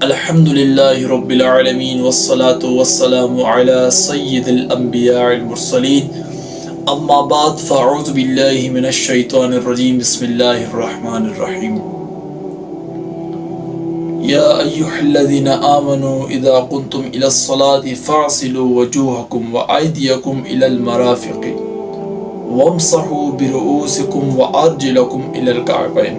الحمدللہ رب العالمین والصلاة والسلام علی سید الانبیاء المرسلین اما بعد فاعوذ باللہ من الشیطان الرجیم بسم اللہ الرحمن الرحیم یا ایہا الذین آمنوا اذا قمتم الی الصلاة فاغسلوا وجوہکم وایدیکم الی المرافق وامسحوا برؤوسکم وارجلکم الی الکعبین۔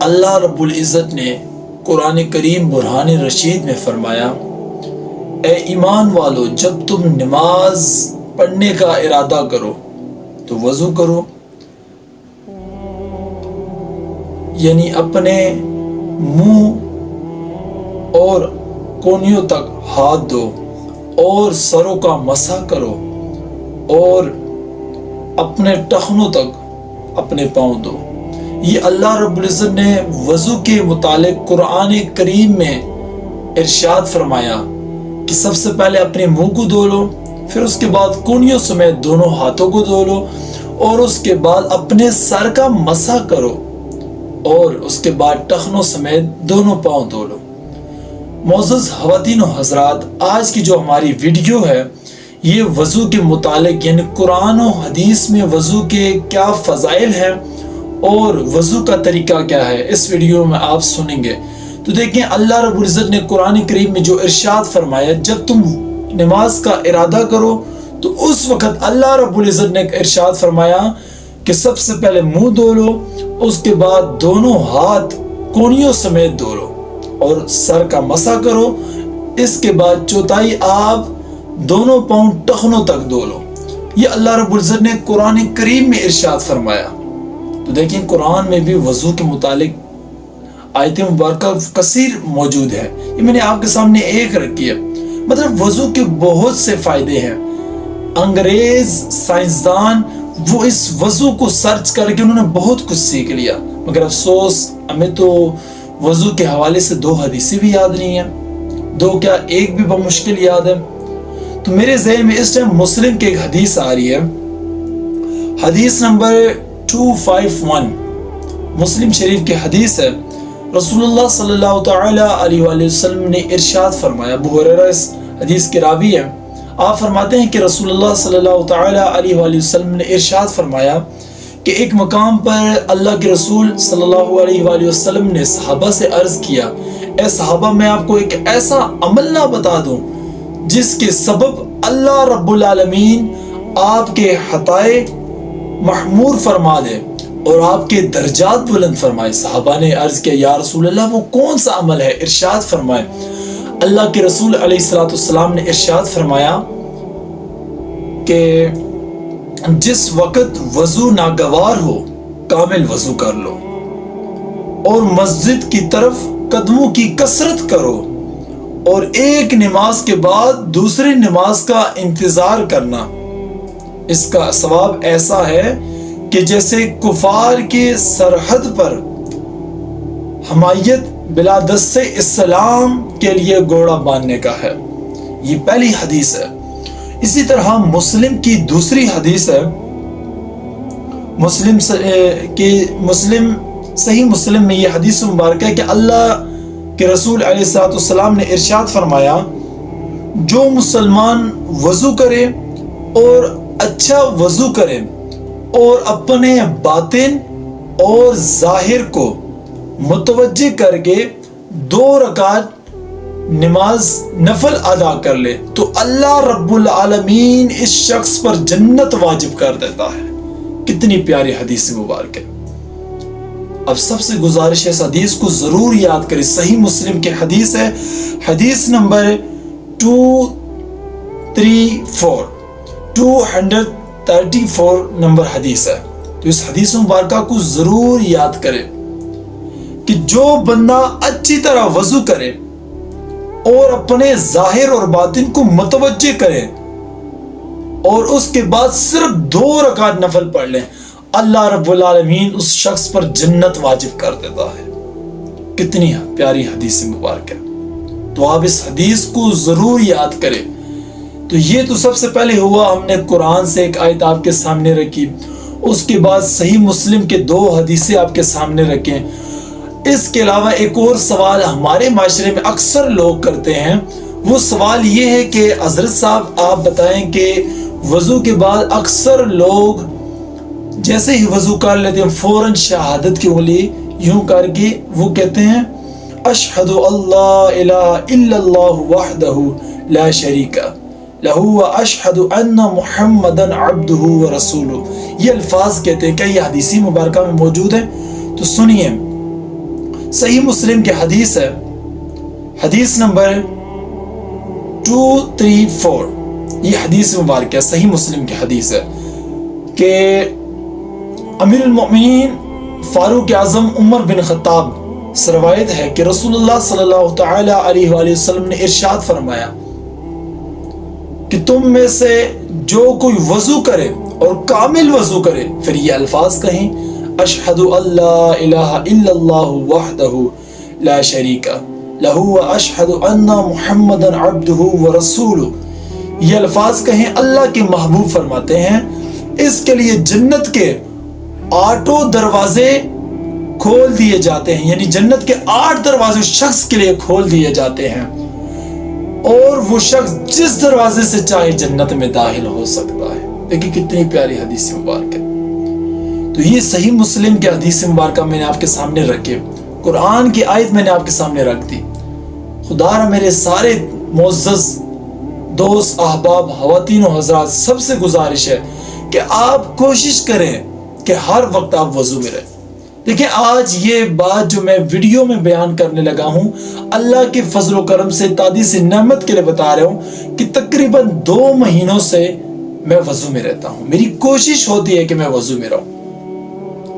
اللہ رب العزت نے قرآن کریم برہان رشید میں فرمایا، اے ایمان والو، جب تم نماز پڑھنے کا ارادہ کرو تو وضو کرو، یعنی اپنے منہ اور کونیوں تک ہاتھ دو اور سروں کا مسح کرو اور اپنے ٹخنوں تک اپنے پاؤں دو۔ یہ اللہ رب العزت نے وضو کے متعلق قرآن کریم میں ارشاد فرمایا کہ سب سے پہلے اپنے منہ کو دھو لو، پھر اس کے بعد کونیوں سمیت دونوں ہاتھوں کو دھو لو اور اس کے بعد اپنے سر کا مسح کرو اور اس کے بعد ٹخنوں سمیت دونوں پاؤں دھو لو۔ معزز خواتین و حضرات، آج کی جو ہماری ویڈیو ہے یہ وضو کے متعلق، یعنی قرآن و حدیث میں وضو کے کیا فضائل ہیں اور وضو کا طریقہ کیا ہے، اس ویڈیو میں آپ سنیں گے۔ تو دیکھیں، اللہ رب العزت نے قرآن کریم میں جو ارشاد فرمایا، جب تم نماز کا ارادہ کرو تو اس وقت اللہ رب العزت نے ارشاد فرمایا کہ سب سے پہلے منہ دھو لو، اس کے بعد دونوں ہاتھ کونیوں سمیت دھو لو اور سر کا مسح کرو، اس کے بعد چوتھائی آپ دونوں پاؤں ٹخنوں تک دھو لو۔ یہ اللہ رب العزت نے قرآن کریم میں ارشاد فرمایا۔ تو دیکھیں، قرآن میں بھی وضو کے متعلق آیت مبارکہ کثیر موجود ہے، یہ میں نے آپ کے سامنے ایک رکھی ہے۔ مطلب وضو کے بہت سے فائدے ہیں۔ انگریز سائنسدان وہ اس وضو کو سرچ کر کے انہوں نے بہت کچھ سیکھ لیا، مگر افسوس ہمیں تو وضو کے حوالے سے 2 حدیثیں بھی یاد نہیں ہیں، 2 کیا ایک بھی بمشکل یاد ہے۔ تو میرے ذہن میں اس ٹائم مسلم کی ایک حدیث آ رہی ہے، حدیث نمبر 251 مسلم شریف کی حدیث ہے۔ رسول اللہ صلی اللہ تعالی علیہ وآلہ وسلم نے ارشاد فرمایا، ابو ہریرہ اس حدیث کے راوی ہیں، آپ فرماتے ہیں کہ رسول اللہ صلی اللہ تعالی علیہ وآلہ وسلم نے ارشاد فرمایا کہ ایک مقام پر اللہ کے رسول صلی اللہ علیہ وآلہ وسلم نے صحابہ سے عرض کیا، اے صحابہ، میں آپ کو ایک ایسا عمل نہ بتا دوں جس کے سبب اللہ رب العالمین آپ کے خطائے محمور فرما دے اور آپ کے درجات بلند فرمائے۔ صحابہ نے عرض کیا، یا رسول اللہ، وہ کون سا عمل ہے؟ ارشاد فرمائے۔ اللہ کے رسول علیہ الصلوۃ والسلام نے ارشاد فرمایا کہ جس وقت وضو ناگوار ہو کامل وضو کر لو اور مسجد کی طرف قدموں کی کثرت کرو اور ایک نماز کے بعد دوسری نماز کا انتظار کرنا، اس کا ثواب ایسا ہے کہ جیسے کفار کے سرحد پر حمایت بلا دست اسلام کے لیے گھوڑا باندھنے کا ہے۔ یہ پہلی حدیث ہے۔ اسی طرح مسلم کی دوسری حدیث ہے، صحیح مسلم میں یہ حدیث مبارکہ ہے کہ اللہ کے رسول علیہ الصلوۃ والسلام نے ارشاد فرمایا، جو مسلمان وضو کرے اور اچھا وضو کرے اور اپنے باطن اور ظاہر کو متوجہ کر کے 2 رکعت نماز نفل ادا کر لے تو اللہ رب العالمین اس شخص پر جنت واجب کر دیتا ہے۔ کتنی پیاری حدیث مبارک ہے۔ اب سب سے گزارش ہے، اس حدیث کو ضرور یاد کریں، صحیح مسلم کی حدیث ہے، حدیث نمبر 234 نمبر حدیث ہے۔ تو اس حدیث مبارکہ کو ضرور یاد کریں کہ جو بندہ اچھی طرح وضو کرے اور اپنے ظاہر اور باطن کو متوجہ کرے اور اس کے بعد صرف 2 رکعت نفل پڑھ لیں، اللہ رب العالمین اس شخص پر جنت واجب کر دیتا ہے۔ کتنی پیاری حدیث مبارک ہے۔ تو آپ اس حدیث کو ضرور یاد کریں۔ تو یہ تو سب سے پہلے ہوا، ہم نے قرآن سے ایک آیت آپ کے سامنے رکھی، اس کے بعد صحیح مسلم کے 2 حدیثیں آپ کے سامنے رکھیں۔ اس کے علاوہ ایک اور سوال ہمارے معاشرے میں اکثر لوگ کرتے ہیں، وہ سوال یہ ہے کہ حضرت صاحب آپ بتائیں کہ وضو کے بعد اکثر لوگ جیسے ہی وضو کر لیتے ہیں فوراً شہادت کی انگلی یوں کر کے وہ کہتے ہیں اشہد اللہ الہ الا اللہ وحدہ لا شریک لہ واشہد ان محمدًا عبدہ ورسولہ، یہ الفاظ کہتے ہیں۔ کیا یہ حدیثی مبارکہ میں موجود ہے؟ تو سنیے، صحیح مسلم کی حدیث ہے، حدیث نمبر 234، یہ حدیث مبارکہ صحیح مسلم کی حدیث ہے کہ امیر المؤمنین فاروق اعظم عمر بن خطاب سے روایت ہے کہ رسول اللہ صلی اللہ تعالی علیہ وآلہ وسلم نے ارشاد فرمایا کہ تم میں سے جو کوئی وضو کرے اور کامل وضو کرے، پھر یہ الفاظ کہیں اشہد اللہ الہ الا اللہ وحدہ لا شریک لہ واشہد ان محمدًا عبدہ ورسولہ، یہ الفاظ کہیں، اللہ کے محبوب فرماتے ہیں اس کے لیے جنت کے 8 دروازے کھول دیے جاتے ہیں، یعنی جنت کے 8 دروازے شخص کے لیے کھول دیے جاتے ہیں، اور وہ شخص جس دروازے سے چاہے جنت میں داخل ہو سکتا ہے۔ دیکھیں کتنی پیاری حدیث مبارک ہے۔ تو یہ صحیح مسلم کی حدیث مبارکہ میں نے آپ کے سامنے رکھے، قرآن کی آیت میں نے آپ کے سامنے رکھ دی۔ خدا را میرے سارے معزز دوست، احباب، خواتین و حضرات سب سے گزارش ہے کہ آپ کوشش کریں کہ ہر وقت آپ وضو میں رہیں۔ دیکھیں آج یہ بات جو میں ویڈیو میں بیان کرنے لگا ہوں، اللہ کے فضل و کرم سے تعدیث نعمت کے لیے بتا رہا ہوں کہ تقریباً 2 مہینوں سے میں وضو میں رہتا ہوں۔ میری کوشش ہوتی ہے کہ میں وضو میں رہوں۔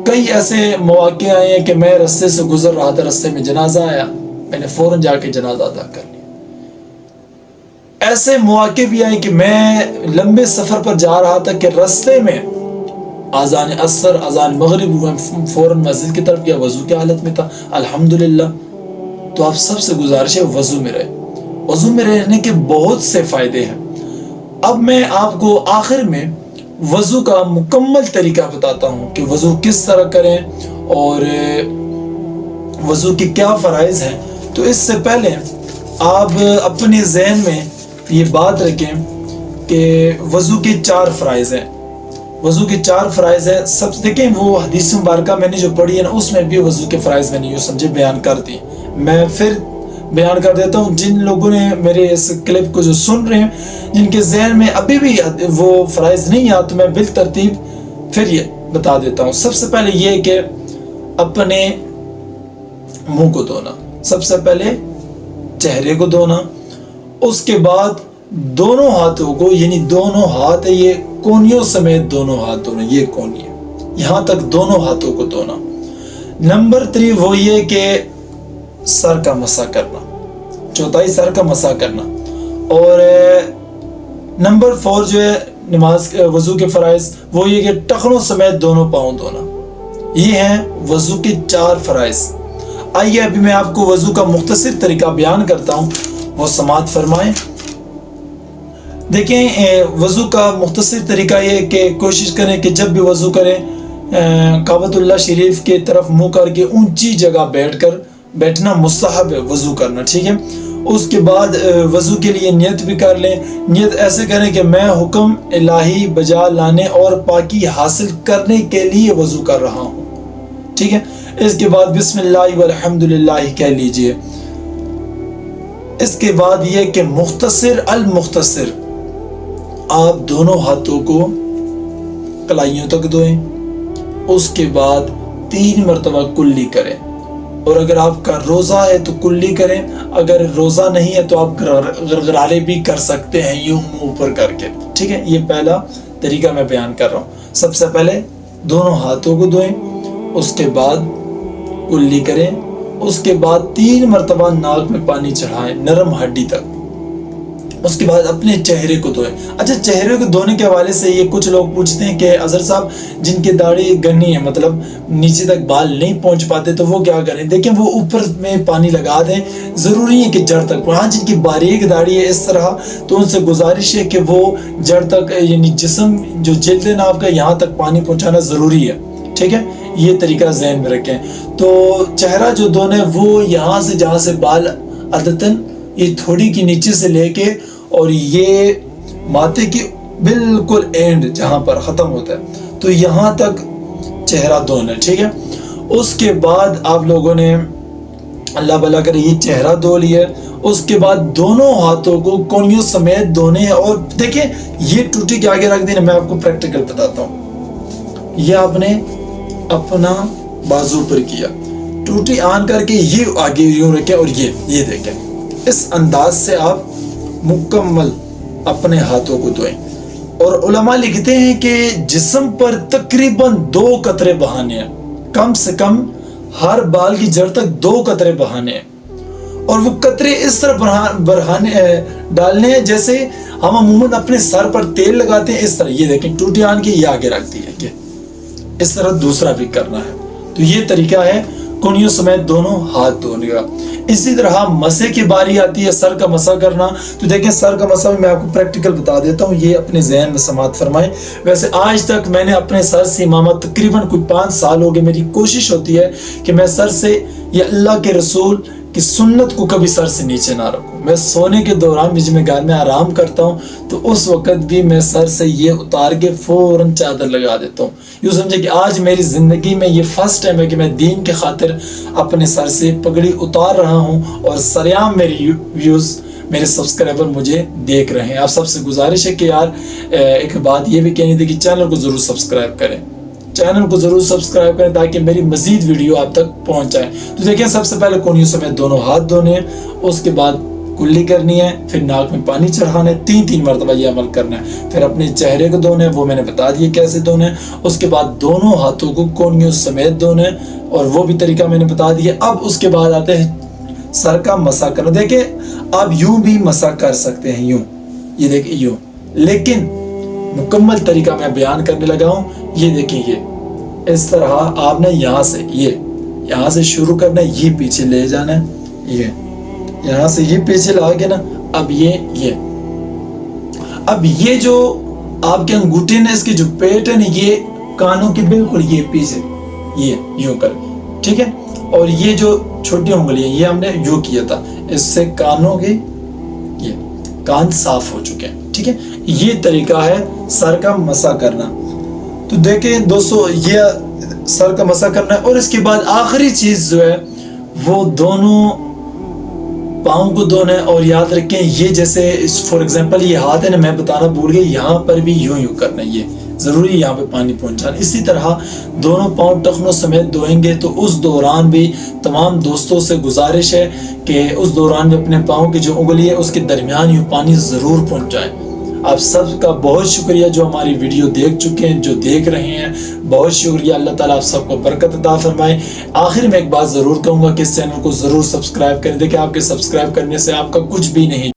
کئی ایسے مواقع آئے ہیں کہ میں رستے سے گزر رہا تھا، رستے میں جنازہ آیا، میں نے فوراً جا کے جنازہ ادا کر لیا۔ ایسے مواقع بھی آئے کہ میں لمبے سفر پر جا رہا تھا کہ رستے میں اذان عصر، اذان مغرب ہوئے، فوراً مسجد کی طرف گیا، وضو کی حالت میں تھا، الحمدللہ۔ تو آپ سب سے گزارش ہے وضو میں رہے۔ وضو میں رہنے کے بہت سے فائدے ہیں۔ اب میں آپ کو آخر میں وضو کا مکمل طریقہ بتاتا ہوں کہ وضو کس طرح کریں اور وضو کی کیا فرائض ہیں۔ تو اس سے پہلے آپ اپنے ذہن میں یہ بات رکھیں کہ وضو کے 4 فرائض ہیں۔ وضو کے 4 فرائض ہیں۔ سب دیکھیں وہ حدیث مبارکہ میں نے جو پڑھی ہے نا، اس میں بھی وضو کے فرائض میں نے یوں سمجھے بیان کر دی۔ میں پھر بیان کر دیتا ہوں، جن لوگوں نے میرے اس کلپ کو جو سن رہے ہیں، جن کے ذہن میں ابھی بھی وہ فرائض نہیں آتے، تو میں بالترتیب پھر یہ بتا دیتا ہوں۔ سب سے پہلے یہ کہ اپنے منہ کو دھونا، سب سے پہلے چہرے کو دھونا، اس کے بعد دونوں ہاتھوں کو، یعنی دونوں ہاتھ یہ کونیوں سمیت دونوں ہاتھ دھونا، یہ کونی ہے یہاں تک دونوں ہاتھوں کو دھونا۔ نمبر 3 وہ یہ کہ سر کا مسح کرنا، چوتھائی سر کا مسح کرنا۔ اور نمبر 4 جو ہے نماز وضو کے فرائض، وہ یہ کہ ٹخنوں سمیت دونوں پاؤں دھونا۔ یہ ہیں وضو کے 4 فرائض۔ آئیے ابھی میں آپ کو وضو کا مختصر طریقہ بیان کرتا ہوں، وہ سماعت فرمائیں۔ دیکھیں وضو کا مختصر طریقہ یہ کہ کوشش کریں کہ جب بھی وضو کریں کعبۃ اللہ شریف کی طرف منہ کر کے اونچی جگہ بیٹھنا مستحب ہے وضو کرنا، ٹھیک ہے۔ اس کے بعد وضو کے لیے نیت بھی کر لیں۔ نیت ایسے کریں کہ میں حکم الہی بجا لانے اور پاکی حاصل کرنے کے لیے وضو کر رہا ہوں، ٹھیک ہے۔ اس کے بعد بسم اللہ والحمدللہ کہہ لیجئے۔ اس کے بعد یہ کہ مختصر المختصر آپ دونوں ہاتھوں کو کلائیوں تک دھوئیں، اس کے بعد 3 مرتبہ کلی کریں، اور اگر آپ کا روزہ ہے تو کلی کریں، اگر روزہ نہیں ہے تو آپ غرغرالے بھی کر سکتے ہیں یوں منہ اوپر کر کے، ٹھیک ہے۔ یہ پہلا طریقہ میں بیان کر رہا ہوں۔ سب سے پہلے دونوں ہاتھوں کو دھوئیں، اس کے بعد کلی کریں، اس کے بعد 3 مرتبہ ناک میں پانی چڑھائیں نرم ہڈی تک، اس کے بعد اپنے چہرے کو دھوئیں۔ اچھا، چہرے کو دھونے کے حوالے سے یہ کچھ لوگ پوچھتے ہیں کہ حضرت صاحب جن کی داڑھی گھنی ہے، مطلب نیچے تک بال نہیں پہنچ پاتے، تو وہ کیا کریں؟ دیکھیں وہ اوپر میں پانی لگا دیں، ضروری ہے کہ جڑ تک۔ ہاں جن کی باریک داڑھی ہے اس طرح، تو ان سے گزارش ہے کہ وہ جڑ تک، یعنی جسم جو جلد ناف کا یہاں تک پانی پہنچانا ضروری ہے، ٹھیک ہے۔ یہ طریقہ ذہن میں رکھیں. تو چہرہ جو دھونا ہے وہ یہاں سے جہاں سے بال عادتاً یہ تھوڑی کی نیچے سے لے کے اور یہ ماتھے کی بالکل اینڈ جہاں پر ختم ہوتا ہے تو یہاں تک چہرہ دھونا ہے. ٹھیک ہے. اس کے بعد آپ لوگوں نے اللہ بھلا کرے یہ چہرہ دھو لیا. اس کے بعد دونوں ہاتھوں کو کونیوں سمیت دھونے ہیں. اور دیکھیں یہ ٹوٹی کے آگے رکھ دینا. میں آپ کو پریکٹیکل بتاتا ہوں. یہ آپ نے اپنا بازو پر کیا, ٹوٹی آن کر کے یہ آگے یوں رکھیں اور یہ دیکھیں. اس انداز سے آپ مکمل اپنے ہاتھوں کو دھوئیں. اور علماء لکھتے ہیں کہ جسم پر تقریباً 2 قطرے بہانے ہیں, کم سے کم ہر بال کی جڑ تک 2 قطرے بہانے ہیں. اور وہ قطرے اس طرح ڈالنے ہیں جیسے ہم عموماً اپنے سر پر تیل لگاتے ہیں. اس طرح یہ دیکھیں ٹوٹی آن کے یہ آگے رکھ دی ہے کہ اس طرح دوسرا بھی کرنا ہے. تو یہ طریقہ ہے کونیوں سمیت دونوں ہاتھ دھونے کا. اسی طرح مسح کی باری آتی ہے سر کا مسح کرنا. تو دیکھیں سر کا مسح میں آپ کو پریکٹیکل بتا دیتا ہوں, یہ اپنے ذہن میں سماعت فرمائیں. ویسے آج تک میں نے اپنے سر سے امامت تقریباً کوئی 5 سال ہو گئے. میری کوشش ہوتی ہے کہ میں سر سے یا اللہ کے رسول کی سنت کو کبھی سر سے نیچے نہ رکھوں. میں سونے کے دوران بھی جب میں گھر میں آرام کرتا ہوں تو اس وقت بھی میں سر سے یہ اتار کے فوراً چادر لگا دیتا ہوں. یوں سمجھے کہ آج میری زندگی میں یہ فرسٹ ٹائم ہے کہ میں دین کے خاطر اپنے سر سے پگڑی اتار رہا ہوں اور سریعام میری ویوز میرے سبسکرائبر مجھے دیکھ رہے ہیں. آپ سب سے گزارش ہے کہ یار ایک بات یہ بھی کہنی تھی کہ چینل کو ضرور سبسکرائب کریں. چینل کو ضرور سبسکرائب کریں تاکہ میری مزید ویڈیو آپ تک پہنچ جائے. تو دیکھیں سب سے پہلے کونیوں سمیت دونوں ہاتھ دھونے ہیں. اس کے بعد کلی کرنی ہے, پھر ناک میں پانی چڑھانا ہے, 3 مرتبہ یہ عمل کرنا ہے. پھر اپنے چہرے کو دھونا ہے, وہ میں نے بتا دیا کیسے دھونا ہے. اس کے بعد دونوں ہاتھوں کو کونیوں سمیت دھونا ہے اور وہ بھی طریقہ میں نے بتا دیا. اب اس کے بعد آتے ہیں سر کا مسح کرنا. دیکھیں آپ یوں بھی مسح کر سکتے ہیں, یوں, یہ دیکھیں یوں, لیکن مکمل طریقہ میں بیان کرنے لگا ہوں. یہ دیکھیں یہ اس طرح آپ نے یہاں سے شروع کرنا ہے, یہ پیچھے لے جانا ہے, یہ یہاں سے یہ پیچھے لا کے نا. اب یہ جو آپ کے انگوٹھے نے اس کے جو پیٹ ہے نا یہ کانوں کے بالکل یہ پیچھے یہ یوں کر, ٹھیک ہے. اور یہ جو چھوٹی انگلیاں یہ ہم نے یوں کیا تھا, اس سے کانوں کے یہ کان صاف ہو چکے ہیں. ٹھیک ہے. یہ طریقہ ہے سر کا مسح کرنا. تو دیکھیں دوستو یہ سر کا مسح کرنا ہے. اور اس کے بعد آخری چیز جو ہے وہ دونوں پاؤں کو دھونا ہے. اور یاد رکھیں یہ جیسے فور ایگزامپل یہ ہاتھ ہے نا, میں بتانا بھول گیا, یہاں پر بھی یوں کرنا ہے, یہ ضروری یہاں پہ پانی پہنچانا. اسی طرح دونوں پاؤں ٹخنوں سمیت دھوئیں گے. تو اس دوران بھی تمام دوستوں سے گزارش ہے کہ اس دوران بھی اپنے پاؤں کی جو انگلی ہے اس کے درمیان یوں پانی ضرور پہنچائیں. آپ سب کا بہت شکریہ جو ہماری ویڈیو دیکھ چکے ہیں, جو دیکھ رہے ہیں, بہت شکریہ. اللہ تعالیٰ آپ سب کو برکت عطا فرمائے. آخر میں ایک بات ضرور کہوں گا کہ اس چینل کو ضرور سبسکرائب کریں. دیکھیں آپ کے سبسکرائب کرنے سے آپ کا کچھ بھی نہیں